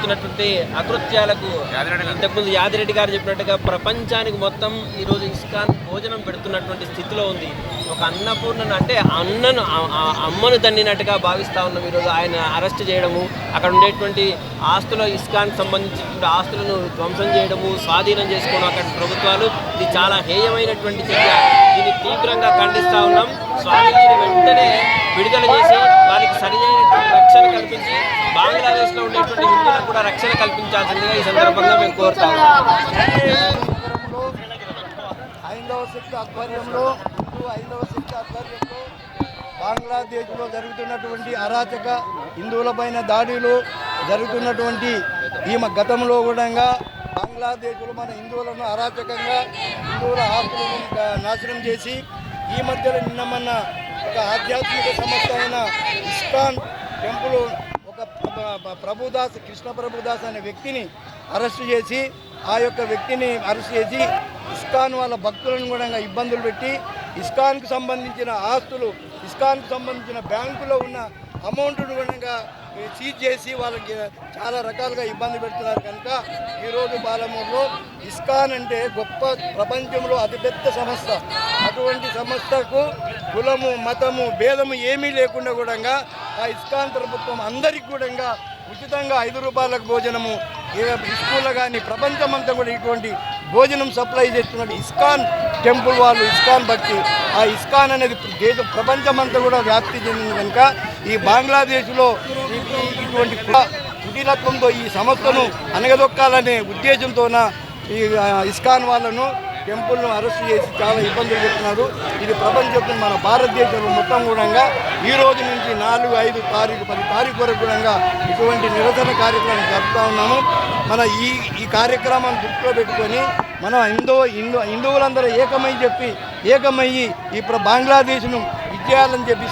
చేస్తున్నటువంటి అకృత్యాలకు ఇంతకుముందు యాదిరెడ్డి గారు చెప్పినట్టుగా ప్రపంచానికి మొత్తం ఈరోజు ఇస్కాన్ భోజనం పెడుతున్నటువంటి స్థితిలో ఉంది. ఒక అన్నపూర్ణను అంటే అమ్మను దండినట్టుగా భావిస్తూ ఉన్నాం. ఈరోజు ఆయన అరెస్ట్ చేయడము, అక్కడ ఉండేటువంటి ఆస్తుల ఇస్కాన్ సంబంధించినటువంటి ఆస్తులను ధ్వంసం చేయడము, స్వాధీనం చేసుకోవడం అక్కడ ప్రభుత్వాలు, ఇది చాలా హేయమైనటువంటి చర్య. దీన్ని తీవ్రంగా ఖండిస్తూ ఉన్నాం. స్వామీజీని వెంటనే విడుదల చేసి వారికి సరైనటువంటి రక్షణ కల్పించి బంగ్లాదేశ్లో ఉండేటువంటి హిందువులకు కూడా రక్షణ కల్పించాల్సిందిగా ఈ సందర్భంగా మేము కోరుతాము. హైందవ శక్తి ఆధ్వర్యంలో బంగ్లాదేశ్లో జరుగుతున్నటువంటి అరాచక హిందువులపైన దాడులు జరుగుతున్నటువంటి ఈ గతంలో కూడా బంగ్లాదేశ్లో మన హిందువులను అరాచకంగా హిందువుల ఆస్తులను నాశనం చేసి ఈ మధ్యలో నిన్న మొన్న ఒక ఆధ్యాత్మిక సంస్థ అయిన ఇస్కాన్ టెంపుల్ ఒక ప్రభుదాస్, కృష్ణ ప్రభుదాస్ అనే వ్యక్తిని అరెస్టు చేసి ఆ యొక్క వ్యక్తిని అరెస్ట్ చేసి ఇస్కాన్ వాళ్ళ భక్తులను కూడా ఇబ్బందులు పెట్టి ఇస్కాన్కు సంబంధించిన ఆస్తులు, ఇస్కాన్కు సంబంధించిన బ్యాంకులో ఉన్న అమౌంట్ను కూడా సీజ్ చేసి వాళ్ళకి చాలా రకాలుగా ఇబ్బంది పెడుతున్నారు. కనుక ఈరోజు పాలమూరులో ఇస్కాన్ అంటే గొప్ప, ప్రపంచంలో అతిపెద్ద సంస్థ. అటువంటి సంస్థకు కులము, మతము, భేదము ఏమీ లేకుండా కూడా ఆ ఇస్కాన్ ప్రభుత్వం అందరికీ కూడా ఉచితంగా 5 రూపాయలకు భోజనము స్కూల్లో కానీ ప్రపంచమంతా కూడా ఇటువంటి భోజనం సప్లై చేస్తున్నట్టు ఇస్కాన్ టెంపుల్ వాళ్ళు, ఇస్కాన్ భక్తి, ఆ ఇస్కాన్ అనేది ప్రపంచమంతా కూడా వ్యాప్తి చెందింది. కనుక ఈ బంగ్లాదేశ్లో ఇటువంటి కుటీలత్వంతో ఈ సంస్థను అనగదొక్కాలనే ఉద్దేశంతోన ఈ ఇస్కాన్ వాళ్ళను టెంపుల్ను అరెస్ట్ చేసి చాలా ఇబ్బందులు పెడుతున్నారు. ఇది ప్రపంచంలో మన భారతదేశంలో మొత్తం కూడా ఈ రోజు నుంచి 4, 5 తారీఖు 10 తారీఖు వరకు కూడా ఇటువంటి నిరసన కార్యక్రమం జరుపుతూ ఉన్నాము. మన ఈ కార్యక్రమాన్ని దృష్టిలో పెట్టుకొని మన హిందువులందరూ ఏకమయ్యి ఇప్పుడు బంగ్లాదేశ్ను ఇచ్చేయాలని చెప్పి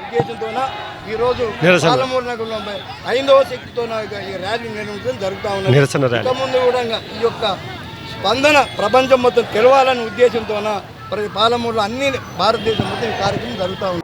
ఉద్దేశంతోన ఈరోజు పాలమూరు నగరంలో హైందవ శక్తితో ఈ ర్యాలీ నిర్వహించడం జరుగుతూ ఉన్నది. ఇక ముందు కూడా ఈ యొక్క స్పందన ప్రపంచం మొత్తం తెలవాలనే ఉద్దేశంతోన ప్రతి పాలమూరులో అన్ని భారతదేశం మొత్తం ఈ కార్యక్రమం జరుగుతూ ఉంది.